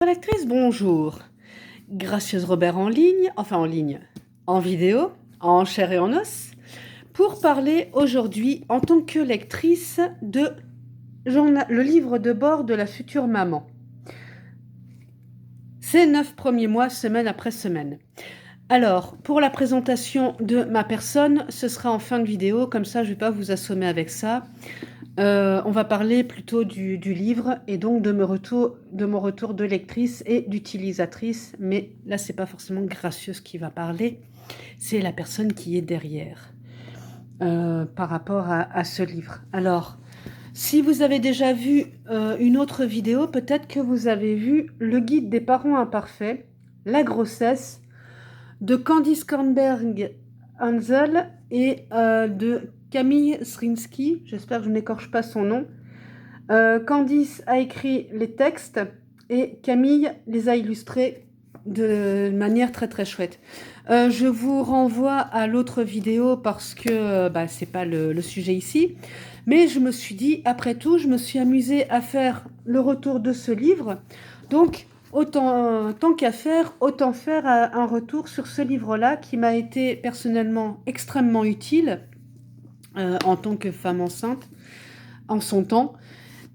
Lectrice, bonjour. Gracieuse Robert en vidéo, en chair et en os, pour parler aujourd'hui en tant que lectrice de le livre de bord de la future maman. Ces 9 premiers mois, semaine après semaine. Alors, pour la présentation de ma personne, ce sera en fin de vidéo, comme ça je ne vais pas vous assommer avec ça. On va parler plutôt du livre et donc de mon retour de lectrice et d'utilisatrice, mais là c'est pas forcément Gracieuse qui va parler, c'est la personne qui est derrière par rapport à ce livre. Alors, si vous avez déjà vu une autre vidéo, peut-être que vous avez vu le guide des parents imparfaits, la grossesse, de Candice Kornberg-Hansel et de Camille Srinsky, j'espère que je n'écorche pas son nom. Candice a écrit les textes et Camille les a illustrés de manière très très chouette. Je vous renvoie à l'autre vidéo parce que c'est pas le sujet ici, mais je me suis dit, après tout, je me suis amusée à faire le retour de ce livre, donc tant qu'à faire, autant faire un retour sur ce livre-là qui m'a été personnellement extrêmement utile en tant que femme enceinte en son temps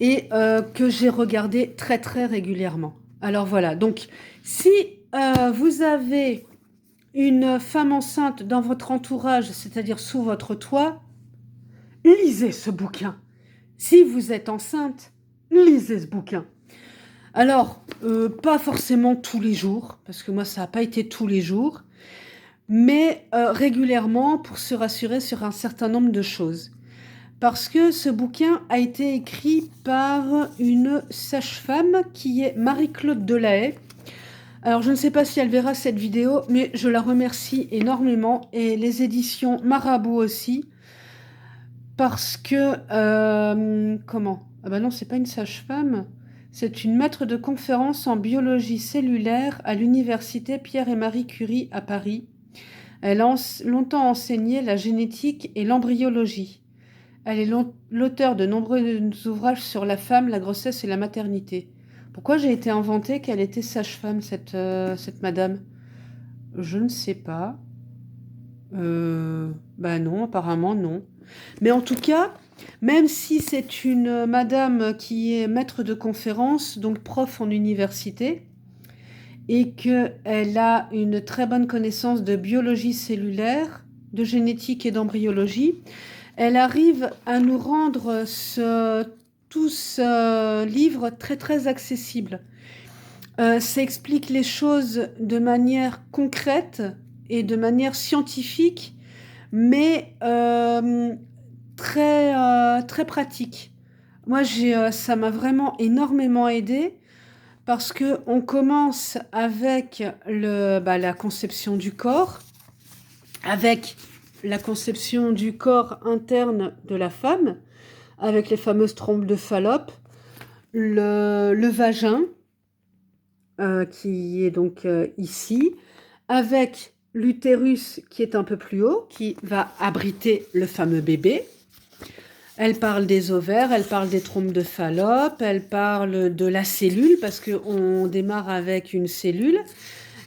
et que j'ai regardé très très régulièrement. Alors voilà, donc si vous avez une femme enceinte dans votre entourage, c'est-à-dire sous votre toit, lisez ce bouquin. Si vous êtes enceinte, lisez ce bouquin. Alors, pas forcément tous les jours, parce que moi ça n'a pas été tous les jours, mais régulièrement pour se rassurer sur un certain nombre de choses. Parce que ce bouquin a été écrit par une sage-femme qui est Marie-Claude Delahaye. Alors je ne sais pas si elle verra cette vidéo, mais je la remercie énormément, et les éditions Marabout aussi, parce que... comment ? Ah bah non, c'est pas une sage-femme, c'est une maître de conférence en biologie cellulaire à l'université Pierre et Marie Curie à Paris. Elle a longtemps enseigné la génétique et l'embryologie. Elle est l'auteure de nombreux ouvrages sur la femme, la grossesse et la maternité. Pourquoi j'ai été inventée qu'elle était sage-femme, cette madame? Je ne sais pas. Non, apparemment non. Mais en tout cas, même si c'est une madame qui est maître de conférence, donc prof en université, et qu'elle a une très bonne connaissance de biologie cellulaire, de génétique et d'embryologie, elle arrive à nous rendre tout ce livre très très accessible. Ça explique les choses de manière concrète et de manière scientifique, mais très pratique. Moi, ça m'a vraiment énormément aidée parce qu'on commence avec la conception du corps, avec la conception du corps interne de la femme, avec les fameuses trompes de Fallope, le vagin, qui est donc ici, avec l'utérus qui est un peu plus haut, qui va abriter le fameux bébé. Elle parle des ovaires, elle parle des trompes de Fallope, elle parle de la cellule, parce qu'on démarre avec une cellule.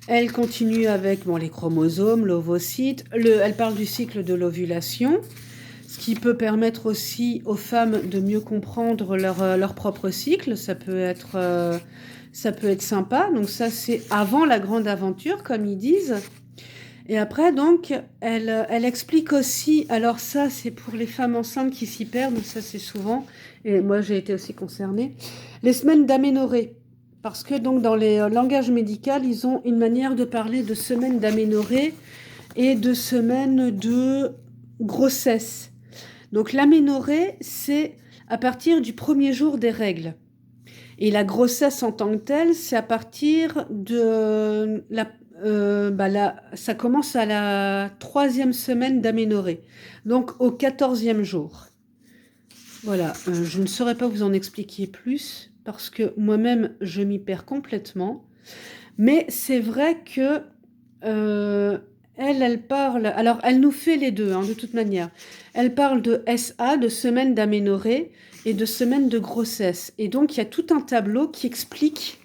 Elle continue avec les chromosomes, l'ovocyte. Elle parle du cycle de l'ovulation, ce qui peut permettre aussi aux femmes de mieux comprendre leur propre cycle. Ça peut être sympa. Donc ça, c'est avant la grande aventure, comme ils disent. Et après, donc, elle explique aussi, alors ça, c'est pour les femmes enceintes qui s'y perdent, ça c'est souvent, et moi j'ai été aussi concernée, les semaines d'aménorrhée. Parce que donc dans les langages médicaux, ils ont une manière de parler de semaines d'aménorrhée et de semaines de grossesse. Donc l'aménorrhée, c'est à partir du premier jour des règles. Et la grossesse en tant que telle, c'est à partir de ça commence à la 3e semaine d'aménorrhée, donc au 14e jour. Voilà, je ne saurais pas vous en expliquer plus, parce que moi-même, je m'y perds complètement. Mais c'est vrai que elle parle... Alors, elle nous fait les deux, de toute manière. Elle parle de SA, de semaine d'aménorrhée, et de semaine de grossesse. Et donc, il y a tout un tableau qui explique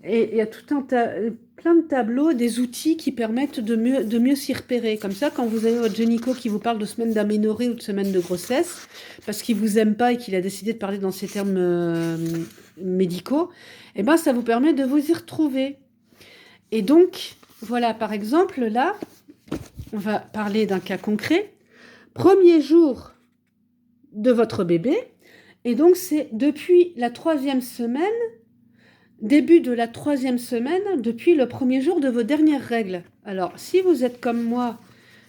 Et il y a plein de tableaux, des outils qui permettent de mieux s'y repérer. Comme ça, quand vous avez votre gynéco qui vous parle de semaine d'aménorrhée ou de semaine de grossesse, parce qu'il vous aime pas et qu'il a décidé de parler dans ces termes médicaux, eh ben, ça vous permet de vous y retrouver. Et donc, voilà, par exemple, là, on va parler d'un cas concret. Premier jour de votre bébé, et donc c'est depuis la 3e semaine, début de la 3e semaine, depuis le premier jour de vos dernières règles. Alors, si vous êtes comme moi,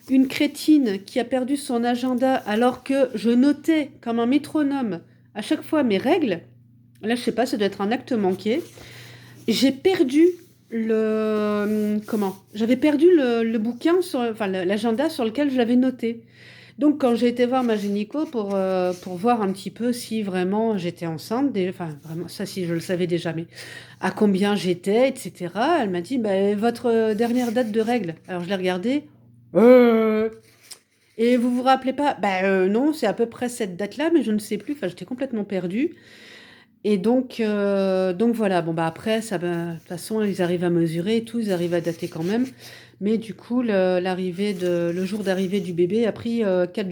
une crétine qui a perdu son agenda alors que je notais comme un métronome à chaque fois mes règles, là je sais pas, ça doit être un acte manqué, j'ai perdu j'avais perdu le bouquin, enfin l'agenda sur lequel je l'avais noté. Donc, quand j'ai été voir ma gynéco pour voir un petit peu si vraiment j'étais enceinte, enfin, vraiment, ça, si je le savais déjà, mais à combien j'étais, etc., elle m'a dit, bah, votre dernière date de règle. Alors, je l'ai regardée. Et vous vous rappelez pas? Bah, non, c'est à peu près cette date-là, mais je ne sais plus. Enfin, j'étais complètement perdue. Et donc voilà, bon bah après, de toute façon, ils arrivent à mesurer et tout, ils arrivent à dater quand même. Mais du coup, le jour d'arrivée du bébé a pris 4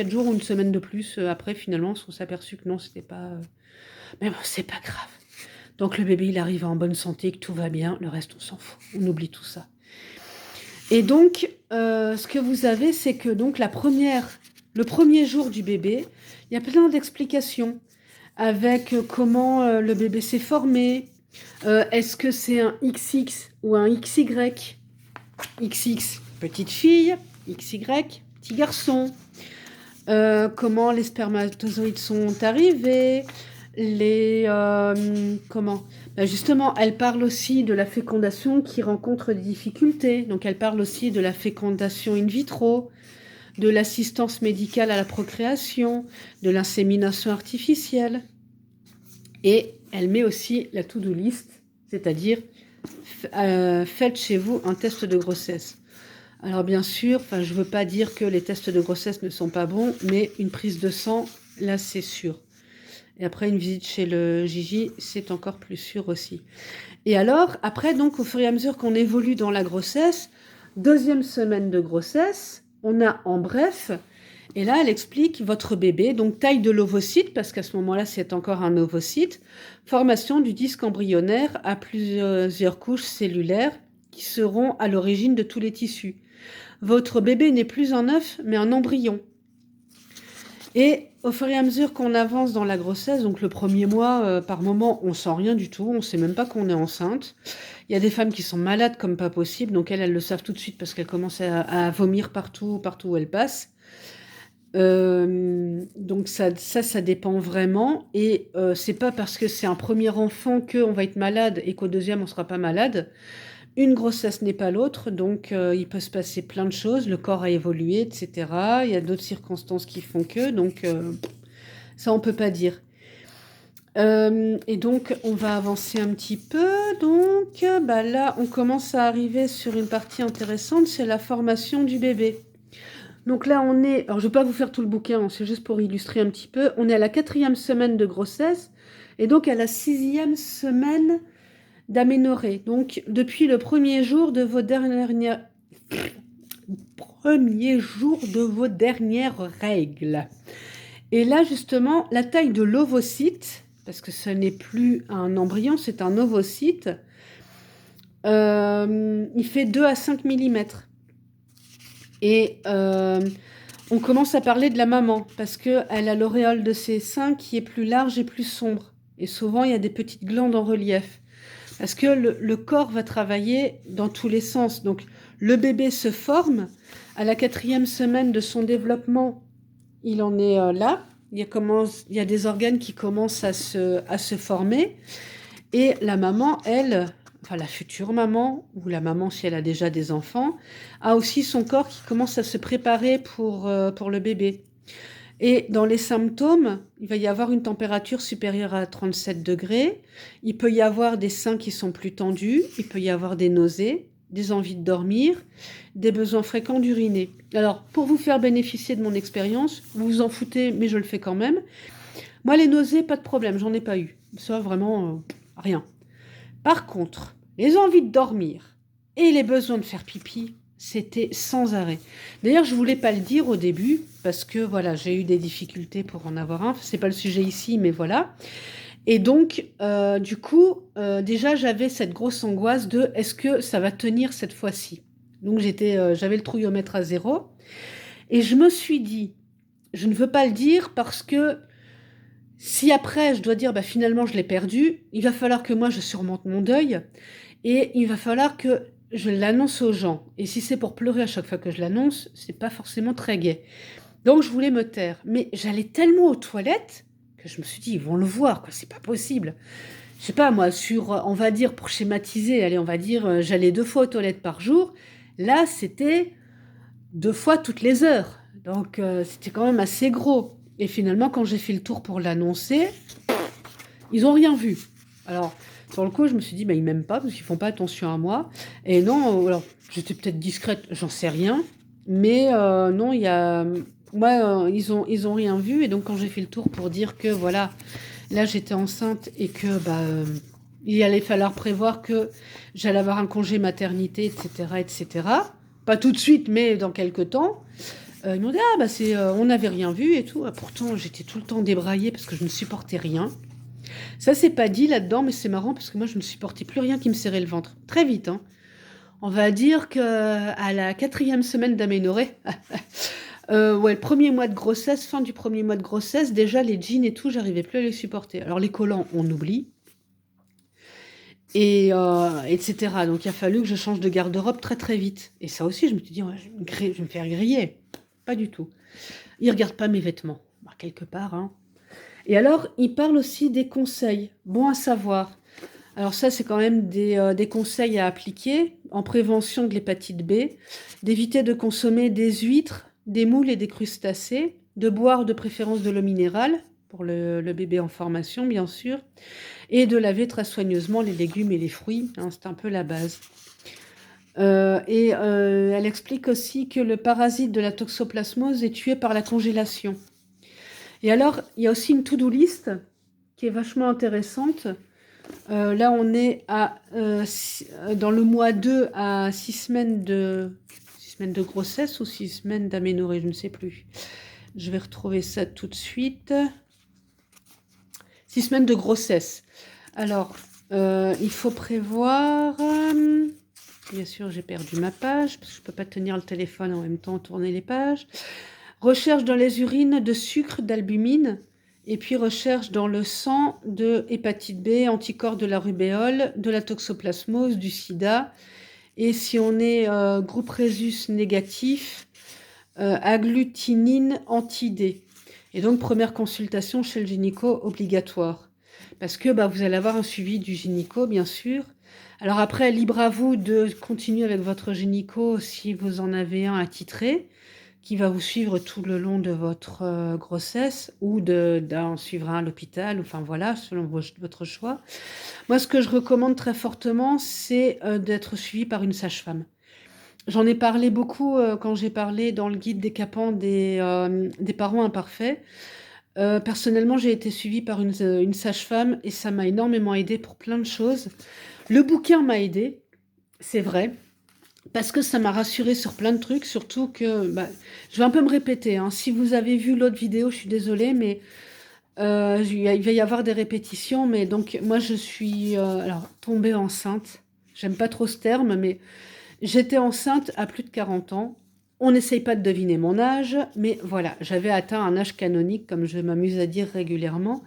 jours ou une semaine de plus après, finalement, on s'est aperçu que non, c'était pas. Mais bon, c'est pas grave. Donc le bébé, il arrive en bonne santé, que tout va bien, le reste, on s'en fout, on oublie tout ça. Et donc, ce que vous avez, c'est que donc le premier jour du bébé, il y a plein d'explications avec comment le bébé s'est formé. Est-ce que c'est un XX ou un XY? XX, petite fille, XY, petit garçon. Comment les spermatozoïdes sont arrivés, comment justement, elle parle aussi de la fécondation qui rencontre des difficultés. Donc, elle parle aussi de la fécondation in vitro, de l'assistance médicale à la procréation, de l'insémination artificielle. Et elle met aussi la to-do list, c'est-à-dire faites chez vous un test de grossesse. Alors bien sûr, je ne veux pas dire que les tests de grossesse ne sont pas bons, mais une prise de sang, là c'est sûr. Et après une visite chez le Gigi, c'est encore plus sûr aussi. Et alors, après, donc au fur et à mesure qu'on évolue dans la grossesse, 2e semaine de grossesse, on a en bref, et là elle explique votre bébé, donc taille de l'ovocyte, parce qu'à ce moment-là c'est encore un ovocyte, formation du disque embryonnaire à plusieurs couches cellulaires qui seront à l'origine de tous les tissus. Votre bébé n'est plus un œuf, mais un embryon. Et au fur et à mesure qu'on avance dans la grossesse, donc le premier mois, par moment, on sent rien du tout, on sait même pas qu'on est enceinte. Il y a des femmes qui sont malades comme pas possible, donc elles le savent tout de suite parce qu'elles commencent à vomir partout où elles passent. Donc ça dépend vraiment. Et c'est pas parce que c'est un premier enfant qu'on va être malade et qu'au deuxième on sera pas malade. Une grossesse n'est pas l'autre, donc il peut se passer plein de choses, le corps a évolué, etc. Il y a d'autres circonstances qui font que, donc ça on peut pas dire. Et donc on va avancer un petit peu, donc là on commence à arriver sur une partie intéressante, c'est la formation du bébé. Donc là on est, alors je vais pas vous faire tout le bouquin, hein, c'est juste pour illustrer un petit peu, on est à la 4e semaine de grossesse, et donc à la 6e semaine d'aménorrhée. Donc, depuis le premier jour de vos dernières règles. Et là, justement, la taille de l'ovocyte, parce que ce n'est plus un embryon, c'est un ovocyte, il fait 2 à 5 mm. Et on commence à parler de la maman, parce qu'elle a l'auréole de ses seins qui est plus large et plus sombre. Et souvent, il y a des petites glandes en relief. Parce que le corps va travailler dans tous les sens. Donc, le bébé se forme. À la 4e semaine de son développement, il en est là. Il y a des organes qui commencent à se former. Et la maman, elle, enfin la future maman, ou la maman si elle a déjà des enfants, a aussi son corps qui commence à se préparer pour le bébé. Et dans les symptômes, il va y avoir une température supérieure à 37 degrés. Il peut y avoir des seins qui sont plus tendus. Il peut y avoir des nausées, des envies de dormir, des besoins fréquents d'uriner. Alors, pour vous faire bénéficier de mon expérience, vous vous en foutez, mais je le fais quand même. Moi, les nausées, pas de problème, j'en ai pas eu. Ça, vraiment, rien. Par contre, les envies de dormir et les besoins de faire pipi, c'était sans arrêt. D'ailleurs, je voulais pas le dire au début parce que voilà, j'ai eu des difficultés pour en avoir un. C'est pas le sujet ici, mais voilà. Et donc, du coup, déjà, j'avais cette grosse angoisse de est-ce que ça va tenir cette fois-ci? Donc, j'avais le trouillomètre à 0. Et je me suis dit, je ne veux pas le dire parce que si après, je dois dire, bah, finalement, je l'ai perdu, il va falloir que moi, je surmonte mon deuil. Et il va falloir que je l'annonce aux gens. Et si c'est pour pleurer à chaque fois que je l'annonce, c'est pas forcément très gai. Donc, je voulais me taire. Mais j'allais tellement aux toilettes que je me suis dit, ils vont le voir, quoi, c'est pas possible. Je sais pas, moi, on va dire, pour schématiser, allez, on va dire, j'allais 2 fois aux toilettes par jour. Là, c'était 2 fois toutes les heures. Donc, c'était quand même assez gros. Et finalement, quand j'ai fait le tour pour l'annoncer, ils ont rien vu. Alors, sur le coup, je me suis dit, bah, ils m'aiment pas parce qu'ils font pas attention à moi. Et non, alors, j'étais peut-être discrète, j'en sais rien. Mais non, ils ont rien vu. Et donc, quand j'ai fait le tour pour dire que, voilà, là, j'étais enceinte et que, bah, il allait falloir prévoir que j'allais avoir un congé maternité, etc., etc. Pas tout de suite, mais dans quelques temps. Ils m'ont dit, ah, bah, on n'avait rien vu et tout. Pourtant, j'étais tout le temps débraillée parce que je ne supportais rien. Ça, c'est pas dit là-dedans, mais c'est marrant parce que moi, je ne supportais plus rien qui me serrait le ventre. Très vite, hein. On va dire qu'à la 4e semaine d'aménorrhée, ouais, le premier mois de grossesse, fin du premier mois de grossesse, déjà les jeans et tout, j'arrivais plus à les supporter. Alors les collants, on oublie, et etc. Donc il a fallu que je change de garde-robe très très vite. Et ça aussi, je me suis dit, ouais, je vais me faire griller. Pas du tout. Ils regardent pas mes vêtements, bah, quelque part, hein. Et alors, il parle aussi des conseils, bons à savoir. Alors ça, c'est quand même des conseils à appliquer en prévention de l'hépatite B, d'éviter de consommer des huîtres, des moules et des crustacés, de boire de préférence de l'eau minérale, pour le bébé en formation, bien sûr, et de laver très soigneusement les légumes et les fruits, hein, c'est un peu la base. Elle explique aussi que le parasite de la toxoplasmose est tué par la congélation. Et alors, il y a aussi une to-do list qui est vachement intéressante. Là, on est dans le mois 2 à 6 semaines de grossesse ou 6 semaines d'aménorrhée, je ne sais plus. Je vais retrouver ça tout de suite. 6 semaines de grossesse. Alors, il faut prévoir... bien sûr, j'ai perdu ma page, parce que je ne peux pas tenir le téléphone en même temps, tourner les pages. Recherche dans les urines de sucre, d'albumine, et puis recherche dans le sang de hépatite B, anticorps de la rubéole, de la toxoplasmose, du sida. Et si on est groupe rhésus négatif, agglutinine anti-D. Et donc, première consultation chez le gynéco obligatoire. Parce que bah, vous allez avoir un suivi du gynéco, bien sûr. Alors après, libre à vous de continuer avec votre gynéco si vous en avez un attitré, qui va vous suivre tout le long de votre grossesse ou d'en suivre un à l'hôpital, enfin voilà, selon votre choix. Moi, ce que je recommande très fortement, c'est d'être suivi par une sage-femme. J'en ai parlé beaucoup quand j'ai parlé dans le guide décapant des parents imparfaits. Personnellement, j'ai été suivie par une sage-femme et ça m'a énormément aidée pour plein de choses. Le bouquin m'a aidée, c'est vrai. Parce que ça m'a rassurée sur plein de trucs, surtout que, bah, je vais un peu me répéter, hein. Si vous avez vu l'autre vidéo, je suis désolée, mais il va y avoir des répétitions. Mais donc, moi, je suis alors, tombée enceinte. J'aime pas trop ce terme, mais j'étais enceinte à plus de 40 ans. On n'essaye pas de deviner mon âge, mais voilà, j'avais atteint un âge canonique, comme je m'amuse à dire régulièrement.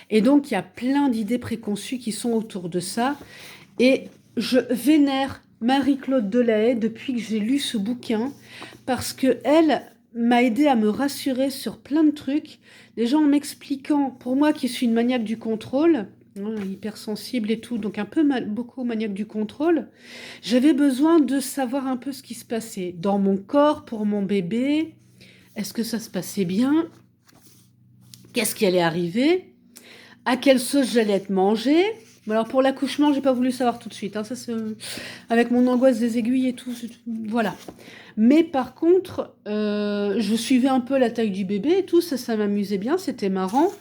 Et donc, il y a plein d'idées préconçues qui sont autour de ça. Et je vénère Marie-Claude Delahaye depuis que j'ai lu ce bouquin parce qu'elle m'a aidé à me rassurer sur plein de trucs. Déjà en m'expliquant, pour moi qui suis une maniaque du contrôle, hypersensible et tout, donc un peu beaucoup maniaque du contrôle, j'avais besoin de savoir un peu ce qui se passait dans mon corps pour mon bébé. Est-ce que ça se passait bien? Qu'est-ce qui allait arriver? À quelle sauce j'allais être mangée? Bon, alors pour l'accouchement, j'ai pas voulu savoir tout de suite, hein. Ça, avec mon angoisse des aiguilles et tout, voilà. Mais par contre, je suivais un peu la taille du bébé et tout, ça m'amusait bien, c'était marrant.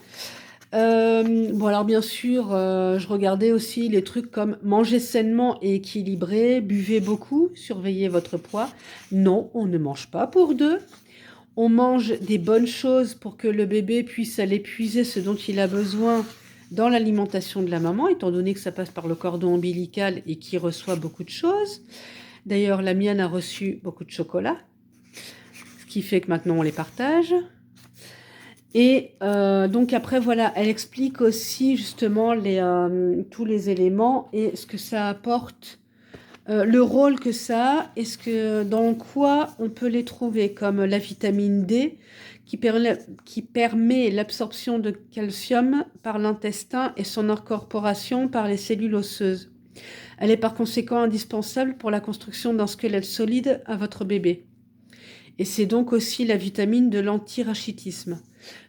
Bon, alors bien sûr, je regardais aussi les trucs comme manger sainement et équilibré, buvez beaucoup, surveillez votre poids. Non, on ne mange pas pour deux. On mange des bonnes choses pour que le bébé puisse aller puiser ce dont il a besoin dans l'alimentation de la maman, étant donné que ça passe par le cordon ombilical et qu'il reçoit beaucoup de choses. D'ailleurs, la mienne a reçu beaucoup de chocolat, ce qui fait que maintenant on les partage. Et donc après, voilà, elle explique aussi justement tous les éléments et ce que ça apporte, le rôle que ça a et dans quoi on peut les trouver, comme la vitamine D qui permet l'absorption de calcium par l'intestin et son incorporation par les cellules osseuses. Elle est par conséquent indispensable pour la construction d'un squelette solide à votre bébé. Et c'est donc aussi la vitamine de l'antirachitisme.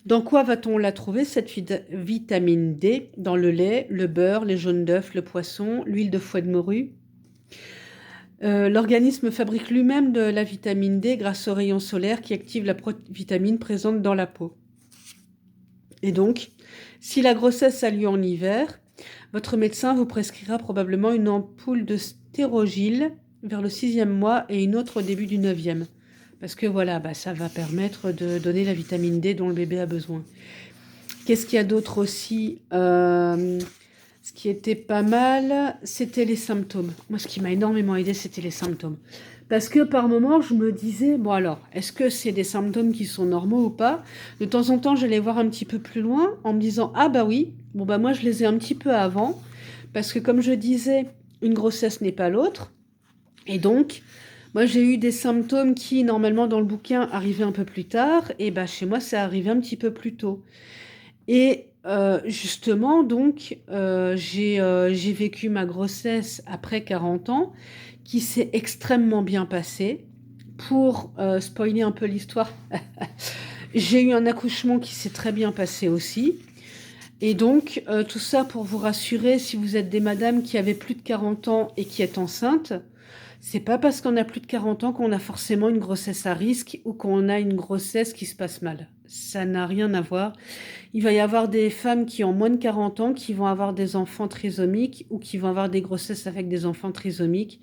Dans quoi va-t-on la trouver, cette vitamine D? Dans le lait, le beurre, les jaunes d'œufs, le poisson, l'huile de foie de morue. L'organisme fabrique lui-même de la vitamine D grâce aux rayons solaires qui activent la vitamine présente dans la peau. Et donc, si la grossesse a lieu en hiver, votre médecin vous prescrira probablement une ampoule de stérogile vers le 6e mois et une autre au début du 9e. Parce que voilà, ça va permettre de donner la vitamine D dont le bébé a besoin. Qu'est-ce qu'il y a d'autre aussi? Ce qui était pas mal, c'était les symptômes. Moi, ce qui m'a énormément aidé, c'était les symptômes. Parce que par moments, je me disais, bon alors, est-ce que c'est des symptômes qui sont normaux ou pas? De temps en temps, j'allais voir un petit peu plus loin en me disant, ah bah oui, bon bah moi je les ai un petit peu avant. Parce que comme je disais, une grossesse n'est pas l'autre. Et donc, moi j'ai eu des symptômes qui, normalement dans le bouquin, arrivaient un peu plus tard. Et bah chez moi, ça arrivait un petit peu plus tôt. Et justement, donc, j'ai vécu ma grossesse après 40 ans, qui s'est extrêmement bien passée. Pour spoiler un peu l'histoire, j'ai eu un accouchement qui s'est très bien passé aussi. Et donc, tout ça pour vous rassurer, si vous êtes des madames qui avaient plus de 40 ans et qui êtes enceintes, c'est pas parce qu'on a plus de 40 ans qu'on a forcément une grossesse à risque ou qu'on a une grossesse qui se passe mal. Ça n'a rien à voir. Il va y avoir des femmes qui ont moins de 40 ans qui vont avoir des enfants trisomiques ou qui vont avoir des grossesses avec des enfants trisomiques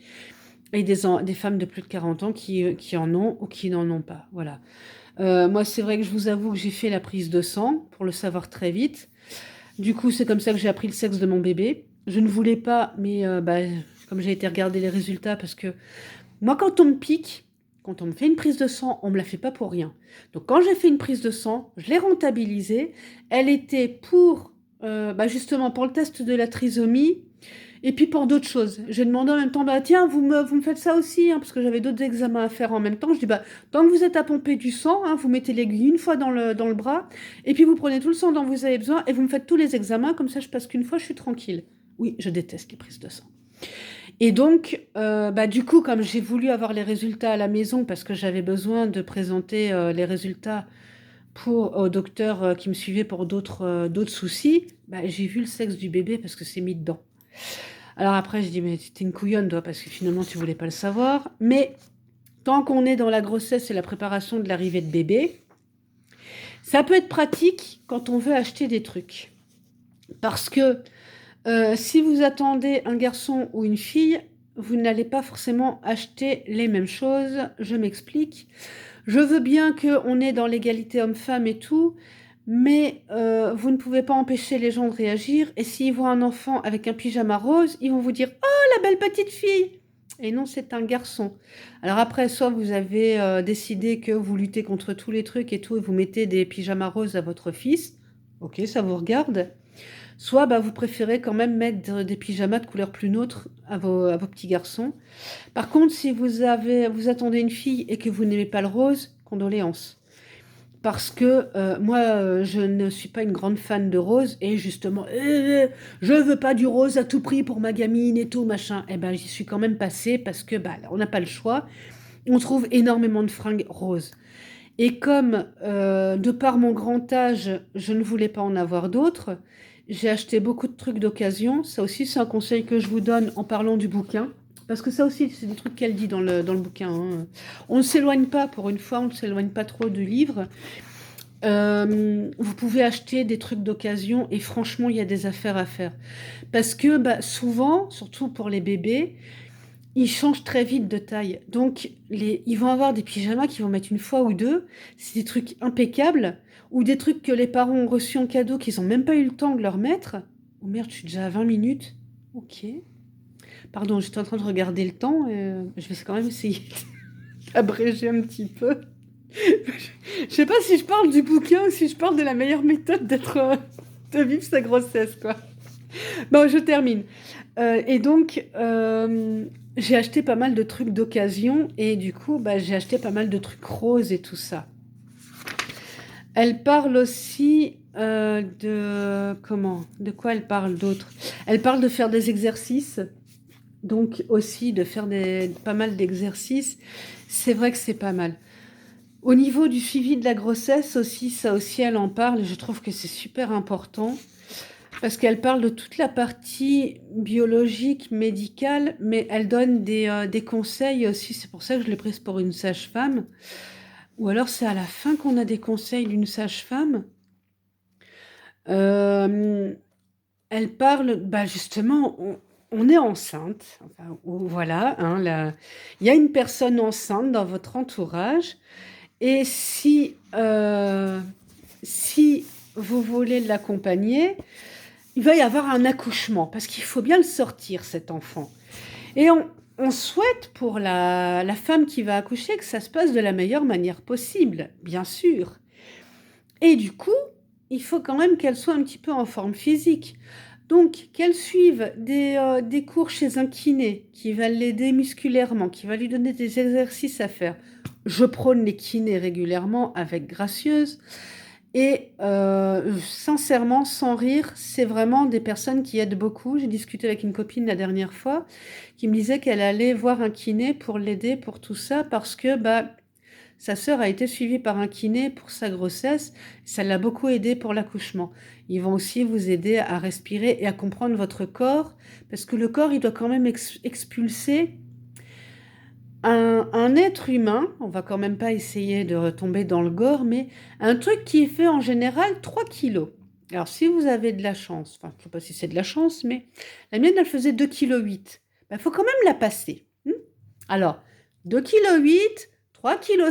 et des femmes de plus de 40 ans qui en ont ou qui n'en ont pas. Voilà. Moi, c'est vrai que je vous avoue que j'ai fait la prise de sang pour le savoir très vite. Du coup, c'est comme ça que j'ai appris le sexe de mon bébé. Je ne voulais pas, mais comme j'ai été regarder les résultats, parce que moi, quand on me pique, quand on me fait une prise de sang, on me la fait pas pour rien. Donc, quand j'ai fait une prise de sang, je l'ai rentabilisée. Elle était pour, justement, pour le test de la trisomie et puis pour d'autres choses. J'ai demandé en même temps, tiens, vous me faites ça aussi, hein, parce que j'avais d'autres examens à faire en même temps. Je dis, tant que vous êtes à pomper du sang, hein, vous mettez l'aiguille une fois dans le bras, et puis vous prenez tout le sang dont vous avez besoin, et vous me faites tous les examens, comme ça je passe qu'une fois, je suis tranquille. Oui, je déteste les prises de sang. Et donc, du coup, comme j'ai voulu avoir les résultats à la maison, parce que j'avais besoin de présenter les résultats au docteur qui me suivait pour d'autres soucis, j'ai vu le sexe du bébé parce que c'est mis dedans. Alors après, je dis, mais t'es une couillonne, toi, parce que finalement, tu voulais pas le savoir. Mais tant qu'on est dans la grossesse et la préparation de l'arrivée de bébé, ça peut être pratique quand on veut acheter des trucs. Parce que si vous attendez un garçon ou une fille, vous n'allez pas forcément acheter les mêmes choses. Je m'explique. Je veux bien qu'on est dans l'égalité homme-femme et tout, mais vous ne pouvez pas empêcher les gens de réagir. Et s'ils voient un enfant avec un pyjama rose, ils vont vous dire « Oh, la belle petite fille !» Et non, c'est un garçon. Alors après, soit vous avez décidé que vous luttez contre tous les trucs et tout, et vous mettez des pyjamas roses à votre fils. Ok, ça vous regarde. Soit vous préférez quand même mettre des pyjamas de couleur plus neutre à vos petits garçons. Par contre, si vous attendez une fille et que vous n'aimez pas le rose, condoléances. Parce que moi, je ne suis pas une grande fan de rose et justement, je veux pas du rose à tout prix pour ma gamine et tout, machin. Eh ben, j'y suis quand même passée parce que on n'a pas le choix. On trouve énormément de fringues roses. Et comme, de par mon grand âge, je ne voulais pas en avoir d'autres, j'ai acheté beaucoup de trucs d'occasion. Ça aussi, c'est un conseil que je vous donne en parlant du bouquin. Parce que ça aussi, c'est des trucs qu'elle dit dans le bouquin. Hein. On ne s'éloigne pas, pour une fois, on ne s'éloigne pas trop du livre. Vous pouvez acheter des trucs d'occasion et franchement, il y a des affaires à faire. Parce que bah, souvent, surtout pour les bébés, ils changent très vite de taille. Donc, ils vont avoir des pyjamas qu'ils vont mettre une fois ou deux. C'est des trucs impeccables. Ou des trucs que les parents ont reçus en cadeau qu'ils n'ont même pas eu le temps de leur mettre. Oh merde, je suis déjà à 20 minutes. Ok. Pardon, j'étais en train de regarder le temps. Je vais quand même essayer d'abréger un petit peu. Je sais pas si je parle du bouquin ou si je parle de la meilleure méthode de vivre sa grossesse, quoi. Bon, je termine. Et donc, j'ai acheté pas mal de trucs d'occasion et du coup, bah, j'ai acheté pas mal de trucs roses et tout ça. Elle parle aussi de... Comment? De quoi elle parle d'autre? Elle parle de faire des exercices, donc aussi de faire pas mal d'exercices. C'est vrai que c'est pas mal. Au niveau du suivi de la grossesse aussi, ça aussi, elle en parle. Je trouve que c'est super important. Parce qu'elle parle de toute la partie biologique, médicale, mais elle donne des conseils aussi. C'est pour ça que je l'ai prise pour une sage-femme. Ou alors c'est à la fin qu'on a des conseils d'une sage-femme. Euh, Elle parle, bah justement, on est enceinte. Enfin, voilà, hein, il y a une personne enceinte dans votre entourage. Et si vous voulez l'accompagner, il va y avoir un accouchement, parce qu'il faut bien le sortir, cet enfant. Et on souhaite pour la femme qui va accoucher que ça se passe de la meilleure manière possible, bien sûr. Et du coup, il faut quand même qu'elle soit un petit peu en forme physique. Donc, qu'elle suive des cours chez un kiné qui va l'aider musculairement, qui va lui donner des exercices à faire. Je prône les kinés régulièrement avec Gracieuse. Et sincèrement, sans rire, c'est vraiment des personnes qui aident beaucoup. J'ai discuté avec une copine la dernière fois qui me disait qu'elle allait voir un kiné pour l'aider pour tout ça parce que bah, sa sœur a été suivie par un kiné pour sa grossesse. Ça l'a beaucoup aidé pour l'accouchement. Ils vont aussi vous aider à respirer et à comprendre votre corps parce que le corps, il doit quand même expulser un être humain, on va quand même pas essayer de retomber dans le gore, mais un truc qui fait en général 3 kilos. Alors si vous avez de la chance, enfin je sais pas si c'est de la chance, mais la mienne elle faisait 2,8 kg. Il faut quand même la passer. Alors 2,8 kg, 3,5 kg,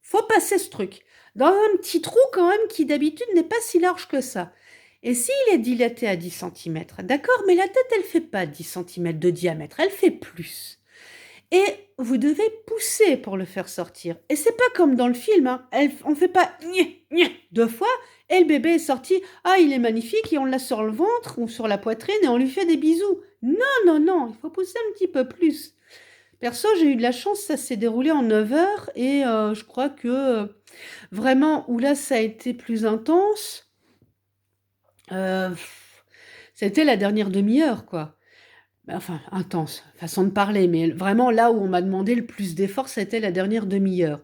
faut passer ce truc. Dans un petit trou quand même qui d'habitude n'est pas si large que ça. Et s'il est dilaté à 10 cm, d'accord, mais la tête elle fait pas 10 cm de diamètre, elle fait plus. Et vous devez pousser pour le faire sortir. Et c'est pas comme dans le film, hein. On fait pas deux fois et le bébé est sorti. Ah, il est magnifique et on l'a sur le ventre ou sur la poitrine et on lui fait des bisous. Non, non, non, il faut pousser un petit peu plus. Perso, j'ai eu de la chance, ça s'est déroulé en 9 heures et je crois que vraiment où là ça a été plus intense, euh, c'était la dernière demi-heure quoi. Enfin, intense, façon de parler, mais vraiment là où on m'a demandé le plus d'efforts, c'était la dernière demi-heure.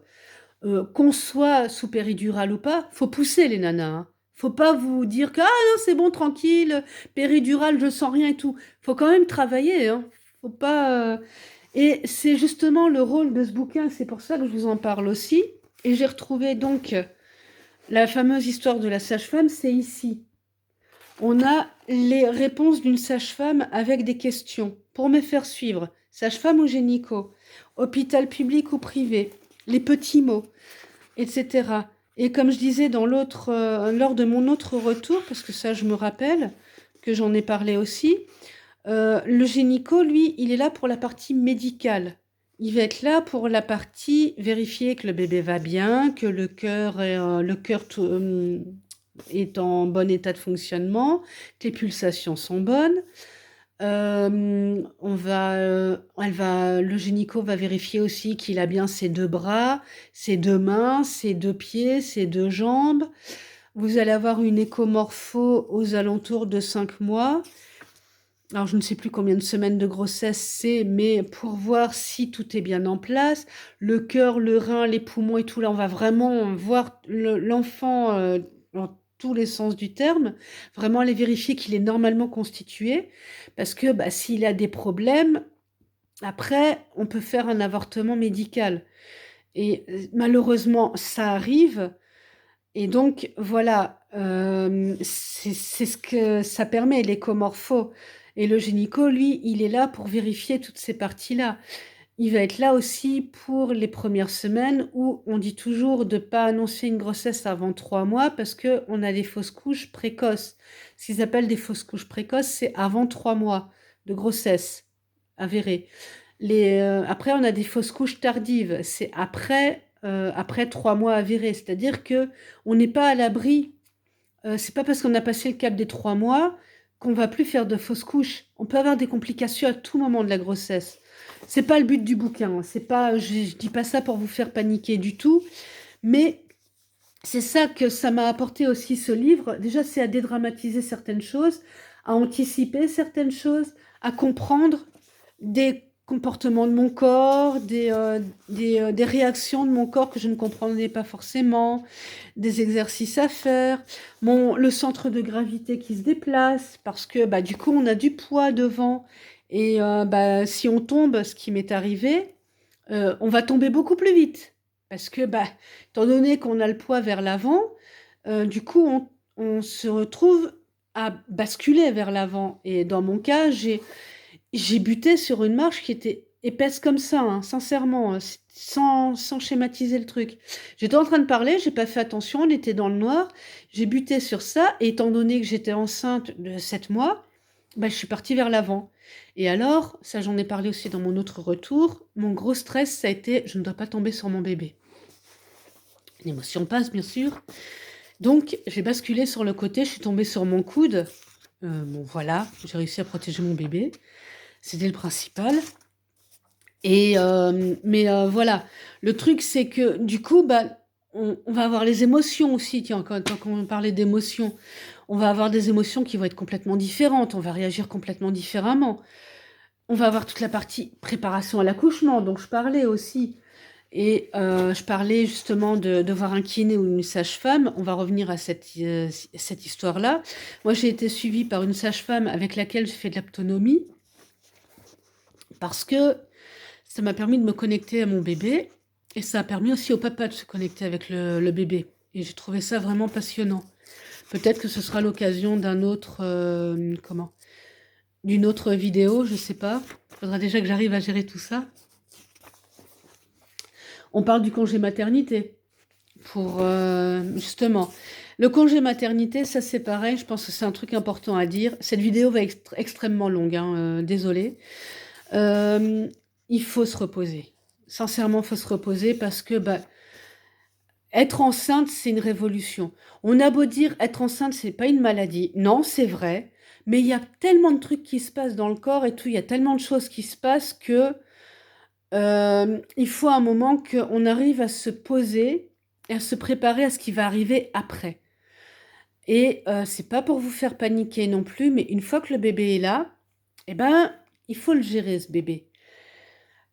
Qu'on soit sous péridurale ou pas, faut pousser les nanas, hein. Faut pas vous dire que ah non c'est bon tranquille, péridurale je sens rien et tout. Faut quand même travailler, hein. Faut pas. Et c'est justement le rôle de ce bouquin, c'est pour ça que je vous en parle aussi. Et j'ai retrouvé donc la fameuse histoire de la sage-femme, c'est ici. On a les réponses d'une sage-femme avec des questions pour me faire suivre. Sage-femme ou gynéco, hôpital public ou privé, les petits mots, etc. Et comme je disais lors de mon autre retour, parce que ça je me rappelle que j'en ai parlé aussi, le gynéco, lui, il est là pour la partie médicale. Il va être là pour la partie vérifier que le bébé va bien, que le cœur est en bon état de fonctionnement, que les pulsations sont bonnes. Le gynéco va vérifier aussi qu'il a bien ses 2 bras, ses 2 mains, ses 2 pieds, ses 2 jambes. Vous allez avoir une échomorpho aux alentours de 5 mois. Alors, je ne sais plus combien de semaines de grossesse c'est, mais pour voir si tout est bien en place, le cœur, le rein, les poumons et tout, là, on va vraiment voir l'enfant dans tous les sens du terme, vraiment aller vérifier qu'il est normalement constitué, parce que bah, s'il a des problèmes, après, on peut faire un avortement médical. Et malheureusement, ça arrive. Et donc, voilà, c'est ce que ça permet, l'écomorpho. Et le gynéco, lui, il est là pour vérifier toutes ces parties-là. Il va être là aussi pour les premières semaines où on dit toujours de ne pas annoncer une grossesse avant 3 mois parce qu'on a des fausses couches précoces. Ce qu'ils appellent des fausses couches précoces, c'est avant 3 mois de grossesse avérée. Après, on a des fausses couches tardives. C'est après 3 mois avérés. C'est-à-dire que on n'est pas à l'abri. C'est pas parce qu'on a passé le cap des 3 mois qu'on va plus faire de fausses couches. On peut avoir des complications à tout moment de la grossesse. C'est pas le but du bouquin. C'est pas, je dis pas ça pour vous faire paniquer du tout. Mais c'est ça que ça m'a apporté aussi, ce livre. Déjà, c'est à dédramatiser certaines choses, à anticiper certaines choses, à comprendre des comportements de mon corps, des réactions de mon corps que je ne comprenais pas forcément, des exercices à faire, le centre de gravité qui se déplace, parce que bah, du coup, on a du poids devant. Et bah, si on tombe, ce qui m'est arrivé, on va tomber beaucoup plus vite. Parce que, bah, étant donné qu'on a le poids vers l'avant, du coup, on se retrouve à basculer vers l'avant. Et dans mon cas, j'ai buté sur une marche qui était épaisse comme ça, hein, sincèrement, sans schématiser le truc. J'étais en train de parler, j'ai pas fait attention, on était dans le noir, j'ai buté sur ça, et étant donné que j'étais enceinte de 7 mois, bah, je suis partie vers l'avant. Et alors, ça j'en ai parlé aussi dans mon autre retour, mon gros stress, ça a été, je ne dois pas tomber sur mon bébé. L'émotion passe, bien sûr. Donc, j'ai basculé sur le côté, je suis tombée sur mon coude. Bon, voilà, j'ai réussi à protéger mon bébé. C'était le principal. Mais voilà, le truc c'est que du coup, bah, on va avoir les émotions aussi. Tiens, tant qu'on parlait d'émotions, on va avoir des émotions qui vont être complètement différentes. On va réagir complètement différemment. On va avoir toute la partie préparation à l'accouchement, dont je parlais aussi. Et je parlais justement de voir un kiné ou une sage-femme. On va revenir à cette histoire-là. Moi, j'ai été suivie par une sage-femme avec laquelle j'ai fait de l'autonomie parce que ça m'a permis de me connecter à mon bébé et ça a permis aussi au papa de se connecter avec le bébé. Et j'ai trouvé ça vraiment passionnant. Peut-être que ce sera l'occasion d'une autre vidéo, je sais pas. Il faudra déjà que j'arrive à gérer tout ça. On parle du congé maternité. Pour justement, le congé maternité, ça c'est pareil, je pense que c'est un truc important à dire. Cette vidéo va être extrêmement longue, hein, désolée. Il faut se reposer. Sincèrement, il faut se reposer parce que bah, être enceinte, c'est une révolution. On a beau dire être enceinte, c'est pas une maladie. Non, c'est vrai. Mais il y a tellement de trucs qui se passent dans le corps et tout, il y a tellement de choses qui se passent que il faut un moment qu'on arrive à se poser et à se préparer à ce qui va arriver après. Et c'est pas pour vous faire paniquer non plus, mais une fois que le bébé est là, eh ben, il faut le gérer, ce bébé.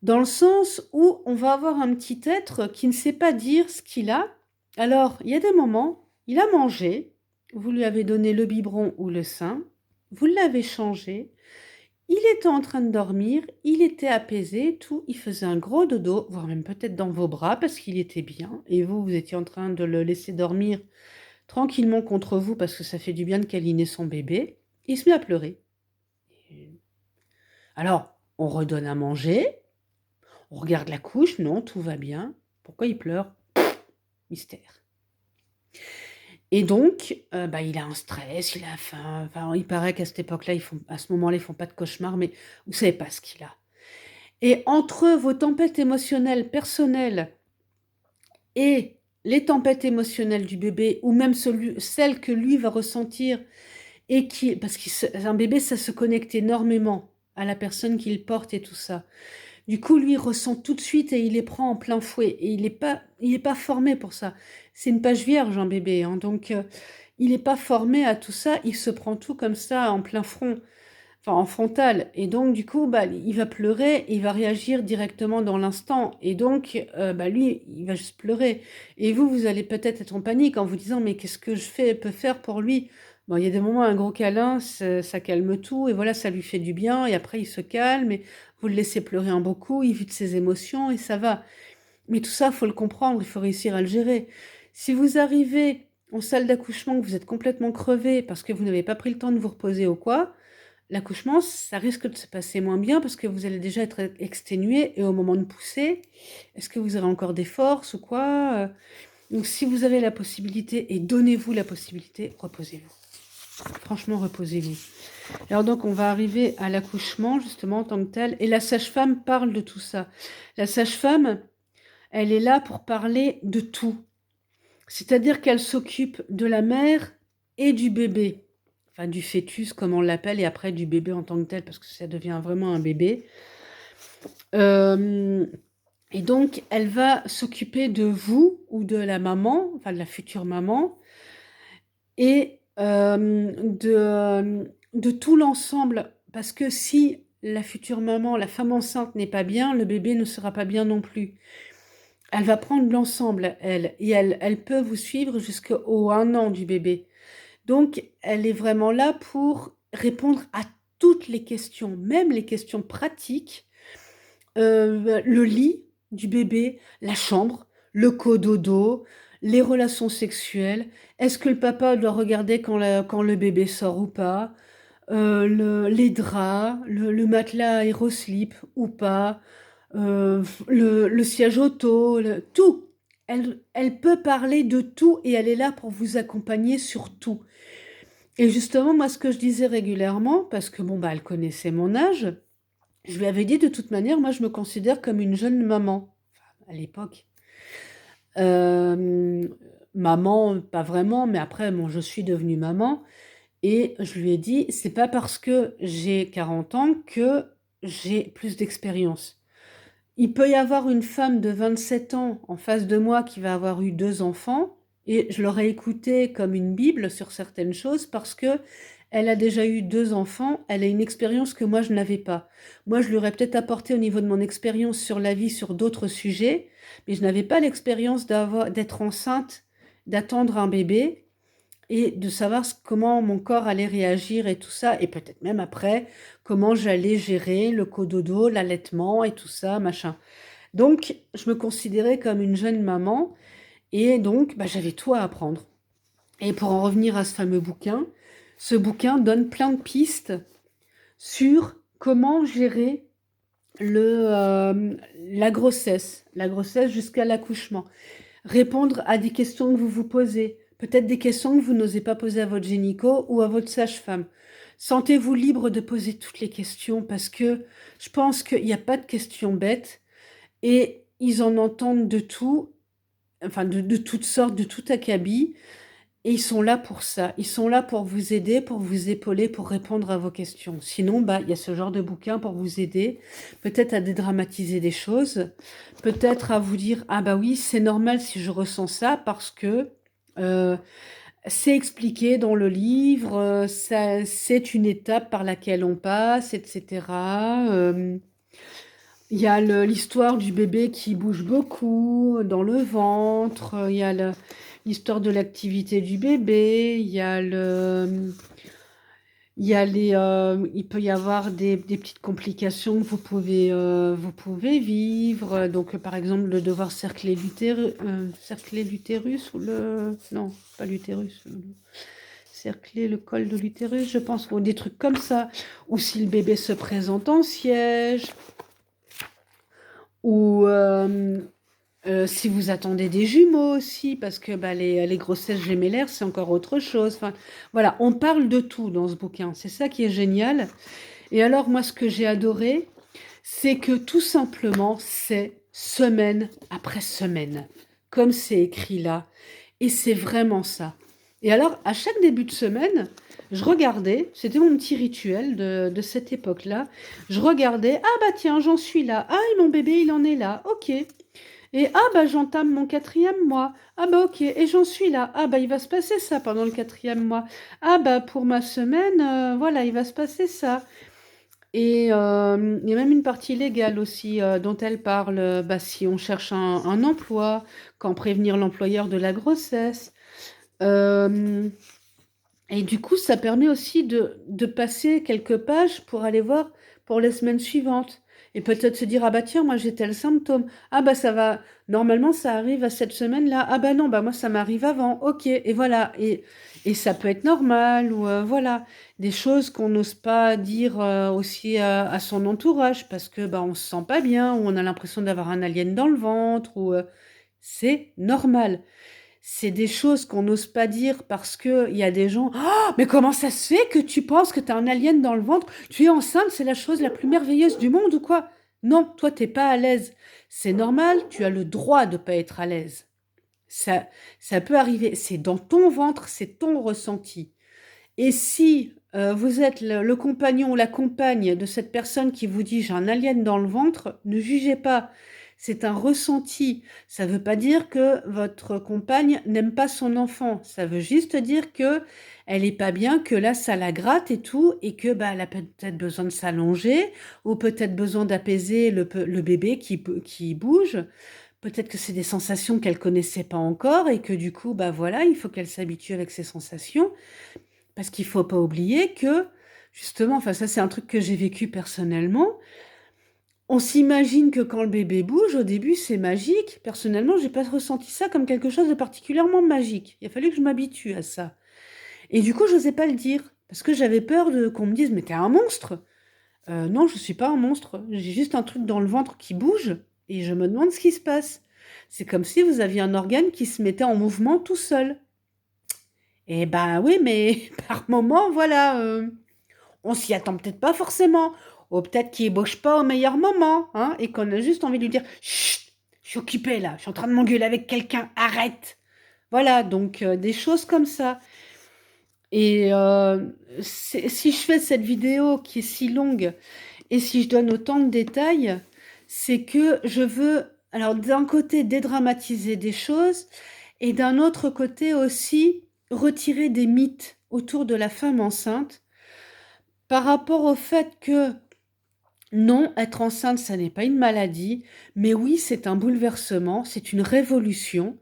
Dans le sens où on va avoir un petit être qui ne sait pas dire ce qu'il a. Alors, il y a des moments, il a mangé, vous lui avez donné le biberon ou le sein, vous l'avez changé, il était en train de dormir, il était apaisé, tout, il faisait un gros dodo, voire même peut-être dans vos bras parce qu'il était bien, et vous, vous étiez en train de le laisser dormir tranquillement contre vous parce que ça fait du bien de câliner son bébé. Il se met à pleurer. Alors, on redonne à manger, on regarde la couche, non, tout va bien. Pourquoi il pleure? Mystère. Et donc, bah, il a un stress, il a faim. Enfin, il paraît qu'à cette époque-là, à ce moment-là, ils font pas de cauchemar, mais vous savez pas ce qu'il a. Et entre vos tempêtes émotionnelles personnelles et les tempêtes émotionnelles du bébé, ou même celles que lui va ressentir, parce qu'un bébé, ça se connecte énormément à la personne qu'il porte et tout ça. Du coup, lui, il ressent tout de suite et il les prend en plein fouet. Et il est pas formé pour ça. C'est une page vierge, un bébé, hein, donc il n'est pas formé à tout ça. Il se prend tout comme ça en plein front, enfin en frontal. Et donc, du coup, bah, il va pleurer, il va réagir directement dans l'instant. Et donc, bah, lui, il va juste pleurer. Et vous allez peut-être être en panique en vous disant, mais qu'est-ce que peux faire pour lui? Bon, il y a des moments, un gros câlin, ça calme tout, et voilà, ça lui fait du bien, et après il se calme, et vous le laissez pleurer un beaucoup, il vide ses émotions, et ça va. Mais tout ça, il faut le comprendre, il faut réussir à le gérer. Si vous arrivez en salle d'accouchement, que vous êtes complètement crevé parce que vous n'avez pas pris le temps de vous reposer ou quoi, l'accouchement, ça risque de se passer moins bien parce que vous allez déjà être exténué et au moment de pousser, est-ce que vous aurez encore des forces ou quoi? Donc si vous avez la possibilité et donnez-vous la possibilité, reposez-vous. Franchement, reposez-vous. Alors donc, on va arriver à l'accouchement, justement, en tant que tel. Et la sage-femme parle de tout ça. La sage-femme, elle est là pour parler de tout. C'est-à-dire qu'elle s'occupe de la mère et du bébé. Enfin, du fœtus, comme on l'appelle, et après du bébé en tant que tel, parce que ça devient vraiment un bébé. Et donc, elle va s'occuper de vous ou de la maman, enfin de la future maman, et de tout l'ensemble. Parce que si la future maman, la femme enceinte n'est pas bien, le bébé ne sera pas bien non plus. Elle va prendre l'ensemble, elle, et elle peut vous suivre jusqu'au 1 an du bébé. Donc, elle est vraiment là pour répondre à toutes les questions, même les questions pratiques. Le lit du bébé, la chambre, le cododo, les relations sexuelles. Est-ce que le papa doit regarder quand le bébé sort ou pas? Les draps, le matelas aéroslip ou pas? Le siège auto, tout. Elle peut parler de tout et elle est là pour vous accompagner sur tout. Et justement, moi, ce que je disais régulièrement, parce que bon, bah, elle connaissait mon âge, je lui avais dit de toute manière, moi, je me considère comme une jeune maman, enfin, à l'époque. Maman, pas vraiment, mais après, bon, je suis devenue maman. Et je lui ai dit, c'est pas parce que j'ai 40 ans que j'ai plus d'expérience. Il peut y avoir une femme de 27 ans en face de moi qui va avoir eu 2 enfants et je l'aurais écoutée comme une bible sur certaines choses parce que elle a déjà eu 2 enfants, elle a une expérience que moi je n'avais pas. Moi, je lui aurais peut-être apporté au niveau de mon expérience sur la vie, sur d'autres sujets, mais je n'avais pas l'expérience d'être enceinte, d'attendre un bébé et de savoir comment mon corps allait réagir et tout ça, et peut-être même après, comment j'allais gérer le cododo, l'allaitement et tout ça, machin. Donc, je me considérais comme une jeune maman et donc, bah, j'avais tout à apprendre. Et pour en revenir à ce bouquin donne plein de pistes sur comment gérer la grossesse jusqu'à l'accouchement. Répondre à des questions que vous vous posez, peut-être des questions que vous n'osez pas poser à votre gynéco ou à votre sage-femme. Sentez-vous libre de poser toutes les questions parce que je pense qu'il n'y a pas de questions bêtes. Et ils en entendent de tout, enfin de toutes sortes, de tout acabit. Et ils sont là pour ça. Ils sont là pour vous aider, pour vous épauler, pour répondre à vos questions. Sinon, bah, il y a ce genre de bouquin pour vous aider, peut-être à dédramatiser des choses, peut-être à vous dire, ah bah oui, c'est normal si je ressens ça parce que euh, c'est expliqué dans le livre, c'est une étape par laquelle on passe, etc. Il y a l'histoire du bébé qui bouge beaucoup dans le ventre, il y a l'histoire de l'activité du bébé, il peut y avoir des petites complications que vous pouvez vivre. Donc, par exemple, de devoir cercler l'utérus ou non, pas l'utérus, cercler le col de l'utérus, je pense, ou des trucs comme ça. Ou si le bébé se présente en siège. Ou si vous attendez des jumeaux aussi, parce que bah, les grossesses gémellaires, c'est encore autre chose. Enfin, voilà, on parle de tout dans ce bouquin. C'est ça qui est génial. Et alors, moi, ce que j'ai adoré, c'est que tout simplement, c'est semaine après semaine, comme c'est écrit là. Et c'est vraiment ça. Et alors, à chaque début de semaine, je regardais, c'était mon petit rituel de cette époque-là, je regardais, ah bah tiens, j'en suis là, ah et mon bébé, il en est là, ok. Et ah bah j'entame mon 4e mois, ah bah ok, et j'en suis là, ah bah il va se passer ça pendant le 4e mois, ah bah pour ma semaine, voilà, il va se passer ça. Et il y a même une partie légale aussi dont elle parle, bah, si on cherche un emploi, quand prévenir l'employeur de la grossesse. Euh, et du coup, ça permet aussi de passer quelques pages pour aller voir pour les semaines suivantes. Et peut-être se dire, ah bah tiens, moi j'ai tel symptôme. Ah bah ça va, normalement ça arrive à cette semaine-là. Ah bah non, bah moi ça m'arrive avant. Ok, et voilà. Et ça peut être normal, ou voilà. Des choses qu'on n'ose pas dire aussi à son entourage, parce que bah on se sent pas bien, ou on a l'impression d'avoir un alien dans le ventre, ou c'est normal. C'est des choses qu'on n'ose pas dire parce que il y a des gens. Oh, mais comment ça se fait que tu penses que tu as un alien dans le ventre? Tu es enceinte, c'est la chose la plus merveilleuse du monde ou quoi? Non, toi t'es pas à l'aise. C'est normal, tu as le droit de pas être à l'aise. Ça, ça peut arriver. C'est dans ton ventre, c'est ton ressenti. Et si vous êtes le compagnon ou la compagne de cette personne qui vous dit j'ai un alien dans le ventre, ne jugez pas. C'est un ressenti. Ça ne veut pas dire que votre compagne n'aime pas son enfant. Ça veut juste dire que elle est pas bien, que là ça la gratte et tout, et que bah elle a peut-être besoin de s'allonger, ou peut-être besoin d'apaiser le bébé qui bouge. Peut-être que c'est des sensations qu'elle connaissait pas encore et que du coup bah voilà, il faut qu'elle s'habitue avec ces sensations. Parce qu'il faut pas oublier que, justement, enfin ça c'est un truc que j'ai vécu personnellement, on s'imagine que quand le bébé bouge, au début c'est magique. Personnellement, j'ai pas ressenti ça comme quelque chose de particulièrement magique. Il a fallu que je m'habitue à ça. Et du coup, j'osais pas le dire, parce que j'avais peur de qu'on me dise, mais t'es un monstre. Non, je suis pas un monstre. J'ai juste un truc dans le ventre qui bouge, et je me demande ce qui se passe. C'est comme si vous aviez un organe qui se mettait en mouvement tout seul. Eh ben oui, mais par moment, voilà, on s'y attend peut-être pas forcément. Ou peut-être qu'il ébauche pas au meilleur moment, hein, et qu'on a juste envie de lui dire chut, je suis occupée là, je suis en train de m'engueuler avec quelqu'un, arrête. Voilà, donc des choses comme ça. Et si je fais cette vidéo qui est si longue et si je donne autant de détails, c'est que je veux, alors d'un côté, dédramatiser des choses et d'un autre côté aussi retirer des mythes autour de la femme enceinte par rapport au fait que non, être enceinte, ça n'est pas une maladie, mais oui, c'est un bouleversement, c'est une révolution.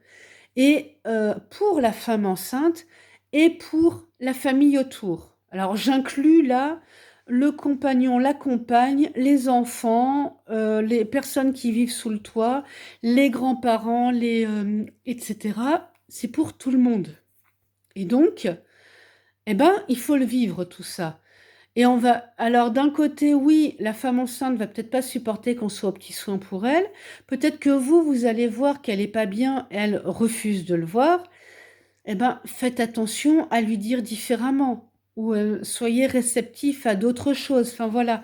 Et pour la femme enceinte et pour la famille autour. Alors j'inclus là le compagnon, la compagne, les enfants, les personnes qui vivent sous le toit, les grands-parents, etc. C'est pour tout le monde. Et donc, eh ben, il faut le vivre tout ça. Et on va, alors d'un côté, oui, la femme enceinte va peut-être pas supporter qu'on soit aux petits soins pour elle. Peut-être que vous allez voir qu'elle est pas bien, et elle refuse de le voir. Eh ben, faites attention à lui dire différemment. Ou soyez réceptif à d'autres choses. Enfin voilà.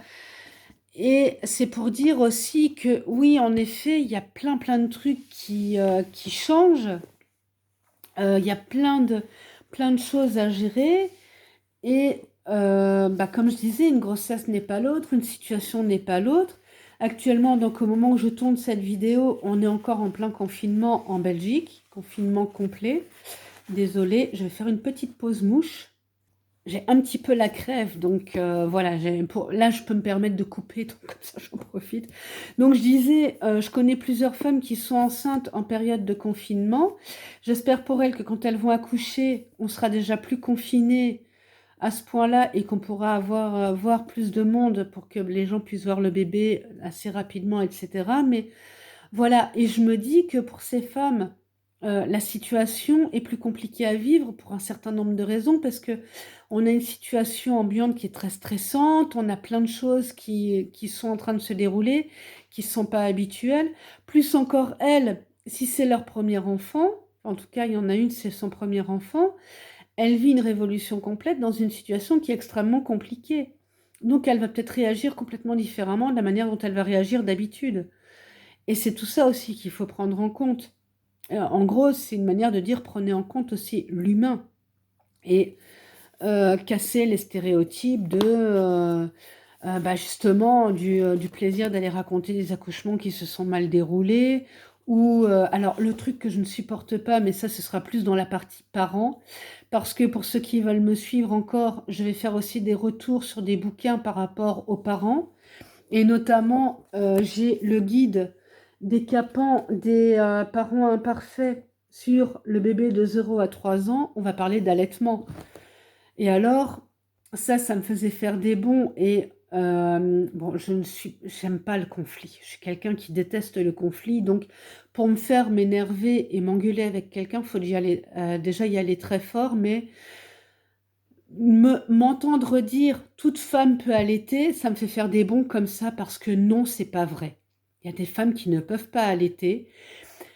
Et c'est pour dire aussi que oui, en effet, il y a plein de trucs qui changent. Il y a plein de choses à gérer. Et bah, comme je disais, une grossesse n'est pas l'autre, une situation n'est pas l'autre. Actuellement, donc au moment où je tourne cette vidéo, on est encore en plein confinement en Belgique, confinement complet. Désolée, je vais faire une petite pause mouche. J'ai un petit peu la crève, donc voilà, là je peux me permettre de couper, donc comme ça j'en profite. Donc je disais, je connais plusieurs femmes qui sont enceintes en période de confinement. J'espère pour elles que quand elles vont accoucher, on sera déjà plus confinés à ce point-là et qu'on pourra voir plus de monde pour que les gens puissent voir le bébé assez rapidement, etc. Mais voilà, et je me dis que pour ces femmes, la situation est plus compliquée à vivre pour un certain nombre de raisons parce que on a une situation ambiante qui est très stressante, on a plein de choses qui sont en train de se dérouler, qui ne sont pas habituelles. Plus encore, elles, si c'est leur premier enfant, en tout cas, il y en a une, c'est son premier enfant, elle vit une révolution complète dans une situation qui est extrêmement compliquée. Donc, elle va peut-être réagir complètement différemment de la manière dont elle va réagir d'habitude. Et c'est tout ça aussi qu'il faut prendre en compte. En gros, c'est une manière de dire prenez en compte aussi l'humain et casser les stéréotypes bah justement du plaisir d'aller raconter des accouchements qui se sont mal déroulés. Ou alors le truc que je ne supporte pas, mais ça ce sera plus dans la partie parents, parce que pour ceux qui veulent me suivre encore, je vais faire aussi des retours sur des bouquins par rapport aux parents. Et notamment, j'ai le guide décapant des parents imparfaits sur le bébé de 0 à 3 ans. On va parler d'allaitement. Et alors, ça me faisait faire des bonds. Et bon, j'aime pas le conflit. Je suis quelqu'un qui déteste le conflit, donc pour me faire m'énerver et m'engueuler avec quelqu'un, faut déjà y aller très fort, mais m'entendre dire toute femme peut allaiter, ça me fait faire des bonds comme ça parce que non, c'est pas vrai. Il y a des femmes qui ne peuvent pas allaiter.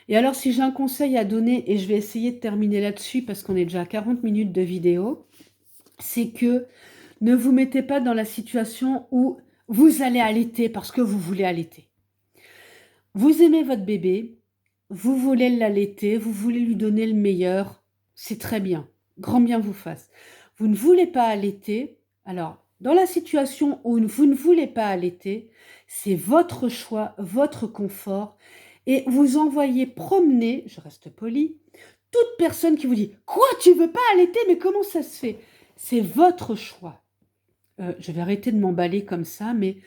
Et alors, si j'ai un conseil à donner, et je vais essayer de terminer là-dessus parce qu'on est déjà à 40 minutes de vidéo, c'est que ne vous mettez pas dans la situation où vous allez allaiter parce que vous voulez allaiter. Vous aimez votre bébé, vous voulez l'allaiter, vous voulez lui donner le meilleur, c'est très bien, grand bien vous fasse. Vous ne voulez pas allaiter, alors dans la situation où vous ne voulez pas allaiter, c'est votre choix, votre confort, et vous envoyez promener, je reste polie, toute personne qui vous dit « Quoi, tu veux pas allaiter? Mais comment ça se fait ?» C'est votre choix. Je vais arrêter de m'emballer comme ça, mais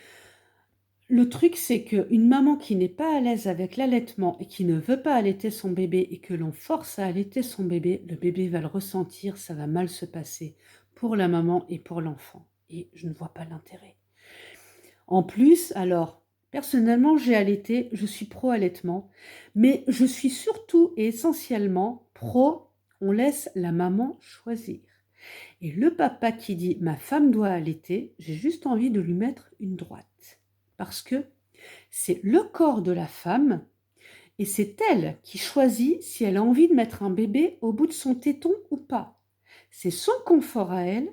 le truc, c'est qu'une maman qui n'est pas à l'aise avec l'allaitement et qui ne veut pas allaiter son bébé et que l'on force à allaiter son bébé, le bébé va le ressentir, ça va mal se passer pour la maman et pour l'enfant. Et je ne vois pas l'intérêt. En plus, alors, personnellement, j'ai allaité, je suis pro-allaitement, mais je suis surtout et essentiellement pro, on laisse la maman choisir. Et le papa qui dit ma femme doit allaiter, j'ai juste envie de lui mettre une droite. Parce que c'est le corps de la femme et c'est elle qui choisit si elle a envie de mettre un bébé au bout de son téton ou pas. C'est son confort à elle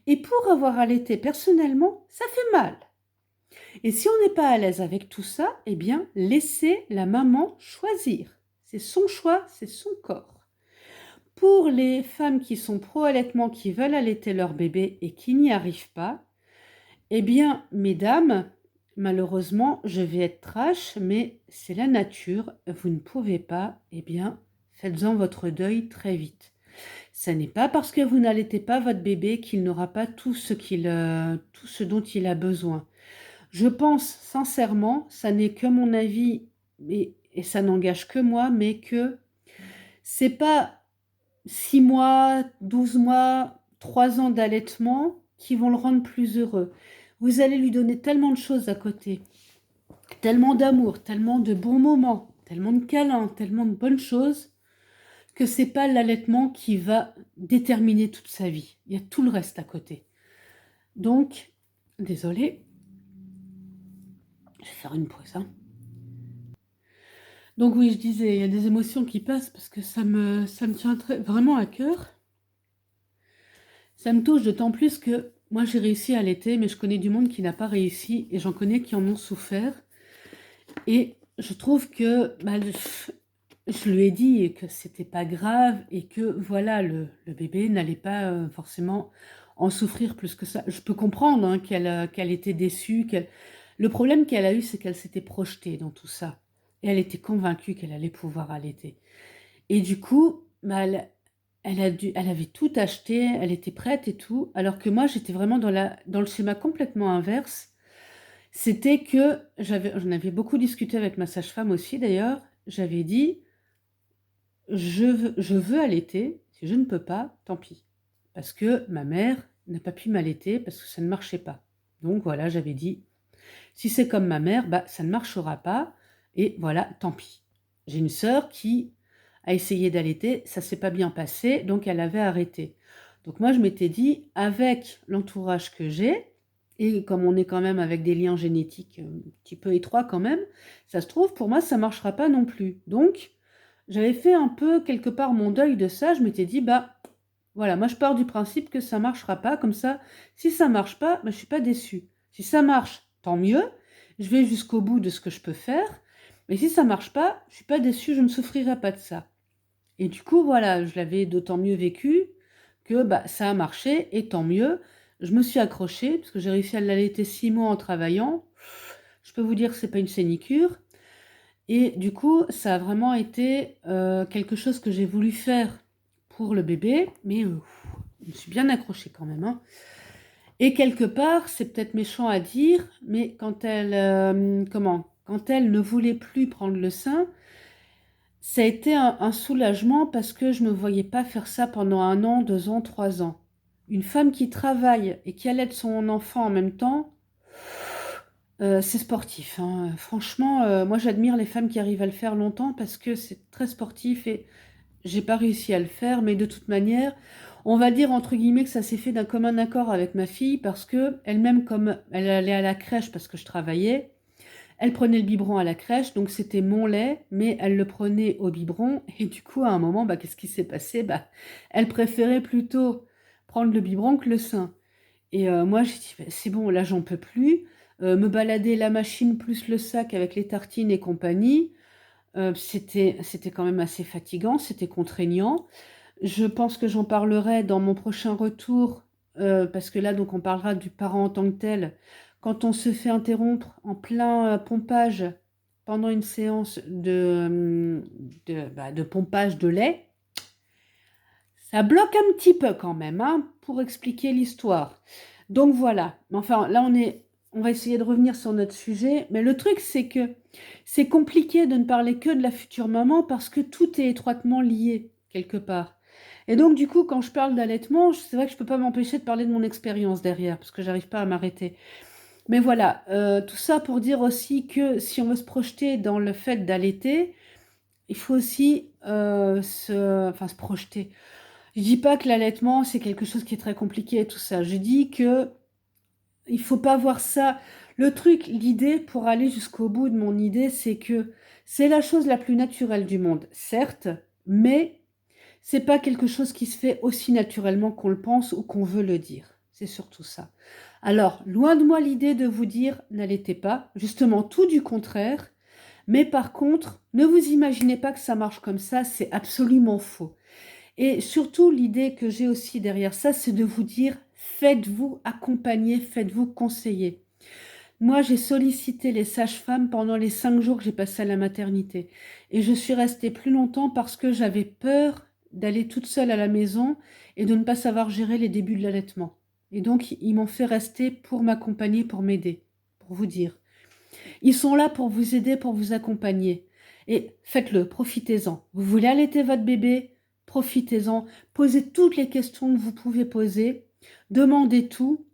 et pour avoir allaité personnellement, ça fait mal. Et si on n'est pas à l'aise avec tout ça, eh bien, laissez la maman choisir. C'est son choix, c'est son corps. Pour les femmes qui sont pro-allaitement, qui veulent allaiter leur bébé et qui n'y arrivent pas, eh bien, mesdames, malheureusement, je vais être trash, mais c'est la nature. Vous ne pouvez pas, eh bien, faites-en votre deuil très vite. Ce n'est pas parce que vous n'allaitez pas votre bébé qu'il n'aura pas tout ce dont il a besoin. Je pense sincèrement, ça n'est que mon avis, et ça n'engage que moi, mais que c'est pas 6 mois, 12 mois, 3 ans d'allaitement qui vont le rendre plus heureux. Vous allez lui donner tellement de choses à côté, tellement d'amour, tellement de bons moments, tellement de câlins, tellement de bonnes choses, que c'est pas l'allaitement qui va déterminer toute sa vie. Il y a tout le reste à côté. Donc, désolée, je vais faire une pause. Donc oui, je disais, il y a des émotions qui passent parce que ça me tient vraiment à cœur. Ça me touche d'autant plus que moi j'ai réussi à allaiter, mais je connais du monde qui n'a pas réussi et j'en connais qui en ont souffert. Et je trouve que je lui ai dit que c'était pas grave et que voilà, le bébé n'allait pas forcément en souffrir plus que ça. Je peux comprendre qu'elle était déçue. Le problème qu'elle a eu, c'est qu'elle s'était projetée dans tout ça. Et elle était convaincue qu'elle allait pouvoir allaiter. Et du coup, elle avait tout acheté, elle était prête et tout, alors que moi, j'étais vraiment dans le schéma complètement inverse. C'était que j'en avais beaucoup discuté avec ma sage-femme aussi d'ailleurs. J'avais dit, je veux allaiter, si je ne peux pas, tant pis. Parce que ma mère n'a pas pu m'allaiter parce que ça ne marchait pas. Donc voilà, j'avais dit, si c'est comme ma mère, ça ne marchera pas. Et voilà, tant pis. J'ai une sœur qui a essayé d'allaiter, ça ne s'est pas bien passé, donc elle avait arrêté. Donc moi, je m'étais dit, avec l'entourage que j'ai, et comme on est quand même avec des liens génétiques un petit peu étroits quand même, ça se trouve, pour moi, ça ne marchera pas non plus. Donc, j'avais fait un peu, quelque part, mon deuil de ça. Je m'étais dit, voilà, moi, je pars du principe que ça ne marchera pas. Comme ça, si ça ne marche pas, je ne suis pas déçue. Si ça marche, tant mieux. Je vais jusqu'au bout de ce que je peux faire. Mais si ça ne marche pas, je ne suis pas déçue, je ne souffrirai pas de ça. Et du coup, voilà, je l'avais d'autant mieux vécu que ça a marché, et tant mieux. Je me suis accrochée, parce que j'ai réussi à l'allaiter 6 mois en travaillant. Je peux vous dire que ce n'est pas une sénicure. Et du coup, ça a vraiment été quelque chose que j'ai voulu faire pour le bébé, mais je me suis bien accrochée quand même. Et quelque part, c'est peut-être méchant à dire, mais quand elle ne voulait plus prendre le sein, ça a été un soulagement parce que je ne me voyais pas faire ça pendant 1 an, 2 ans, 3 ans. Une femme qui travaille et qui allaite son enfant en même temps, C'est sportif, hein. Franchement, moi j'admire les femmes qui arrivent à le faire longtemps parce que c'est très sportif et j'ai pas réussi à le faire, mais de toute manière, on va dire entre guillemets que ça s'est fait d'un commun accord avec ma fille parce que elle-même, comme elle allait à la crèche parce que je travaillais, elle prenait le biberon à la crèche, donc c'était mon lait, mais elle le prenait au biberon et du coup à un moment, bah, qu'est-ce qui s'est passé? Bah, elle préférait plutôt prendre le biberon que le sein. Et moi j'ai dit: «Beh, c'est bon, là j'en peux plus». Me balader la machine plus le sac avec les tartines et compagnie, c'était quand même assez fatigant, c'était contraignant. Je pense que j'en parlerai dans mon prochain retour, parce que là, donc, on parlera du parent en tant que tel. Quand on se fait interrompre en plein pompage pendant une séance de pompage de lait, ça bloque un petit peu quand même, hein, pour expliquer l'histoire. Donc voilà. Mais enfin, là, on va essayer de revenir sur notre sujet. Mais le truc, c'est que c'est compliqué de ne parler que de la future maman parce que tout est étroitement lié quelque part. Et donc, du coup, quand je parle d'allaitement, c'est vrai que je peux pas m'empêcher de parler de mon expérience derrière parce que j'arrive pas à m'arrêter. Mais voilà, tout ça pour dire aussi que si on veut se projeter dans le fait d'allaiter, il faut aussi enfin, se projeter. Je dis pas que l'allaitement, c'est quelque chose qui est très compliqué et tout ça. Je dis que il faut pas voir ça. Le truc, l'idée, pour aller jusqu'au bout de mon idée, c'est que c'est la chose la plus naturelle du monde, certes, mais c'est pas quelque chose qui se fait aussi naturellement qu'on le pense ou qu'on veut le dire. C'est surtout ça. Alors, loin de moi l'idée de vous dire n'allaitez pas, justement tout du contraire, mais par contre, ne vous imaginez pas que ça marche comme ça, c'est absolument faux. Et surtout, l'idée que j'ai aussi derrière ça, c'est de vous dire, faites-vous accompagner, faites-vous conseiller. Moi, j'ai sollicité les sages-femmes pendant les 5 jours que j'ai passé à la maternité. Et je suis restée plus longtemps parce que j'avais peur d'aller toute seule à la maison et de ne pas savoir gérer les débuts de l'allaitement. Et donc, ils m'ont fait rester pour m'accompagner, pour m'aider, pour vous dire. Ils sont là pour vous aider, pour vous accompagner. Et faites-le, profitez-en. Vous voulez allaiter votre bébé? Profitez-en. Posez toutes les questions que vous pouvez poser. Demandez tout.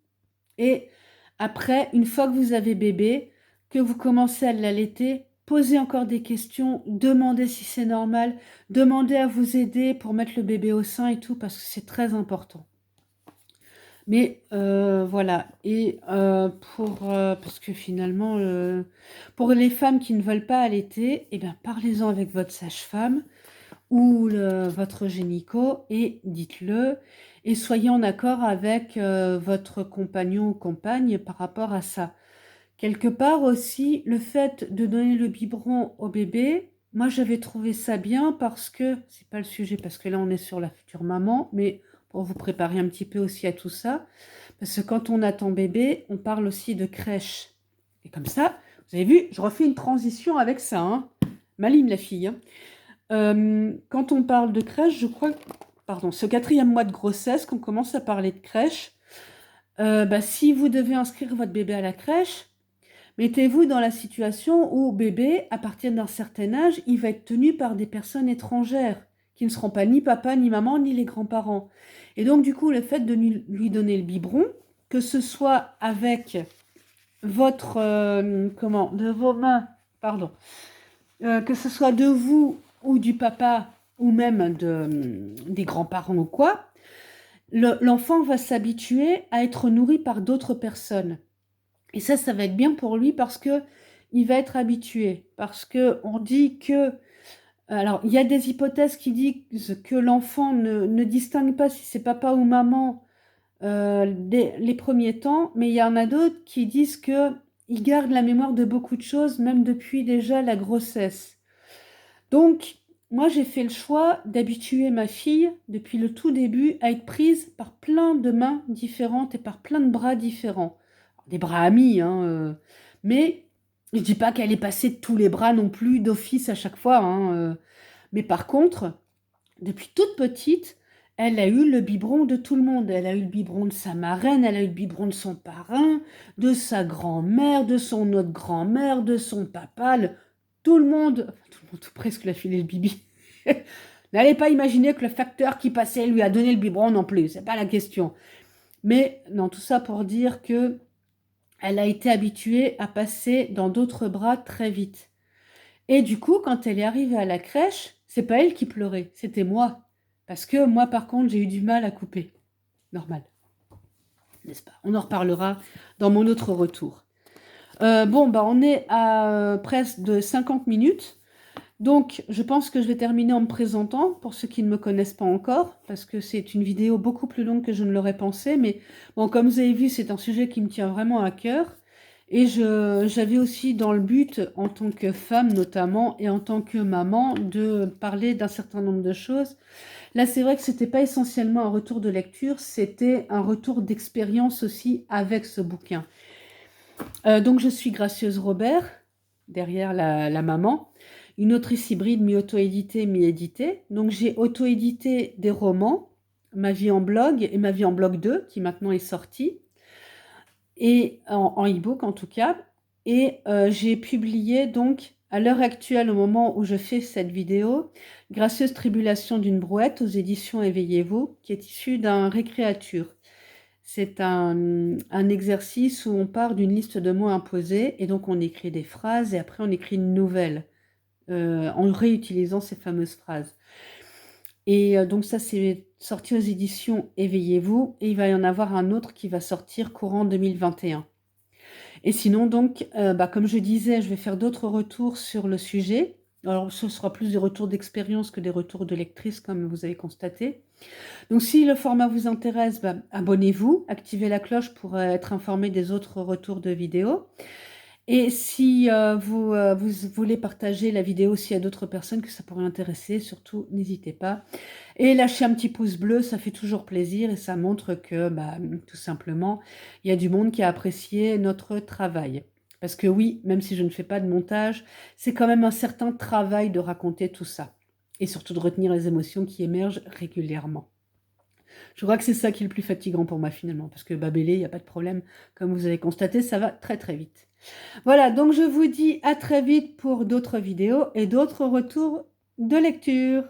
Et après, une fois que vous avez bébé, que vous commencez à l'allaiter, posez encore des questions. Demandez si c'est normal. Demandez à vous aider pour mettre le bébé au sein et tout, parce que c'est très important. Mais voilà. Et parce que finalement, pour les femmes qui ne veulent pas allaiter, eh bien, parlez-en avec votre sage-femme ou votre gynéco et dites-le. Et soyez en accord avec votre compagnon ou compagne par rapport à ça. Quelque part aussi, le fait de donner le biberon au bébé, moi j'avais trouvé ça bien parce que, c'est pas le sujet parce que là on est sur la future maman, mais pour vous préparer un petit peu aussi à tout ça, parce que quand on attend bébé, on parle aussi de crèche. Et comme ça, vous avez vu, je refais une transition avec ça, hein. Maligne la fille, hein. Quand on parle de crèche, je crois, pardon, ce 4e mois de grossesse, qu'on commence à parler de crèche, si vous devez inscrire votre bébé à la crèche, mettez-vous dans la situation où bébé, à partir d'un certain âge, il va être tenu par des personnes étrangères, qui ne seront pas ni papa, ni maman, ni les grands-parents. Et donc, du coup, le fait de lui donner le biberon, que ce soit avec votre, de vos mains, pardon, que ce soit de vous ou du papa, ou même des grands-parents ou quoi, l'enfant va s'habituer à être nourri par d'autres personnes. Et ça va être bien pour lui parce que il va être habitué. Parce que on dit que... Alors, il y a des hypothèses qui disent que l'enfant ne distingue pas si c'est papa ou maman les premiers temps, mais il y en a d'autres qui disent que il garde la mémoire de beaucoup de choses, même depuis déjà la grossesse. Donc, moi, j'ai fait le choix d'habituer ma fille, depuis le tout début, à être prise par plein de mains différentes et par plein de bras différents. Des bras amis, hein, mais je dis pas qu'elle est passée de tous les bras non plus d'office à chaque fois, hein, mais par contre, depuis toute petite, elle a eu le biberon de tout le monde. Elle a eu le biberon de sa marraine, elle a eu le biberon de son parrain, de sa grand-mère, de son autre grand-mère, de son papa, tout le monde, enfin, tout le monde, tout presque lui a filé le bibi. N'allez pas imaginer que le facteur qui passait lui a donné le biberon non plus, c'est pas la question. Mais non, tout ça pour dire que elle a été habituée à passer dans d'autres bras très vite. Et du coup, quand elle est arrivée à la crèche, c'est pas elle qui pleurait, c'était moi. Parce que moi, par contre, j'ai eu du mal à couper. Normal, n'est-ce pas? On en reparlera dans mon autre retour. Bon, bah, on est à presque de 50 minutes. Donc, je pense que je vais terminer en me présentant, pour ceux qui ne me connaissent pas encore, parce que c'est une vidéo beaucoup plus longue que je ne l'aurais pensé. Mais bon, comme vous avez vu, c'est un sujet qui me tient vraiment à cœur. Et j'avais aussi dans le but, en tant que femme notamment, et en tant que maman, de parler d'un certain nombre de choses. Là, c'est vrai que c'était pas essentiellement un retour de lecture, c'était un retour d'expérience aussi avec ce bouquin. Donc, je suis Gracieuse Robert, derrière la maman, une autrice hybride mi-auto-éditée, mi-éditée. Donc, j'ai auto-édité des romans, Ma vie en blog et Ma vie en blog 2, qui maintenant est sortie, et en e-book en tout cas. Et j'ai publié donc, à l'heure actuelle, au moment où je fais cette vidéo, Gracieuse tribulation d'une brouette aux éditions Éveillez-vous, qui est issu d'un récréature. C'est un exercice où on part d'une liste de mots imposés et donc on écrit des phrases et après on écrit une nouvelle en réutilisant ces fameuses phrases. Et donc ça, c'est sorti aux éditions Éveillez-vous et il va y en avoir un autre qui va sortir courant 2021. Et sinon, donc, comme je disais, je vais faire d'autres retours sur le sujet. Alors, ce sera plus des retours d'expérience que des retours de lectrice, comme vous avez constaté. Donc, si le format vous intéresse, abonnez-vous, activez la cloche pour être informé des autres retours de vidéos. Et si vous voulez partager la vidéo aussi à d'autres personnes que ça pourrait intéresser, surtout, n'hésitez pas. Et lâchez un petit pouce bleu, ça fait toujours plaisir et ça montre que, tout simplement, il y a du monde qui a apprécié notre travail. Parce que oui, même si je ne fais pas de montage, c'est quand même un certain travail de raconter tout ça. Et surtout de retenir les émotions qui émergent régulièrement. Je crois que c'est ça qui est le plus fatigant pour moi finalement, parce que bâbélé, il n'y a pas de problème. Comme vous avez constaté, ça va très très vite. Voilà, donc je vous dis à très vite pour d'autres vidéos et d'autres retours de lecture.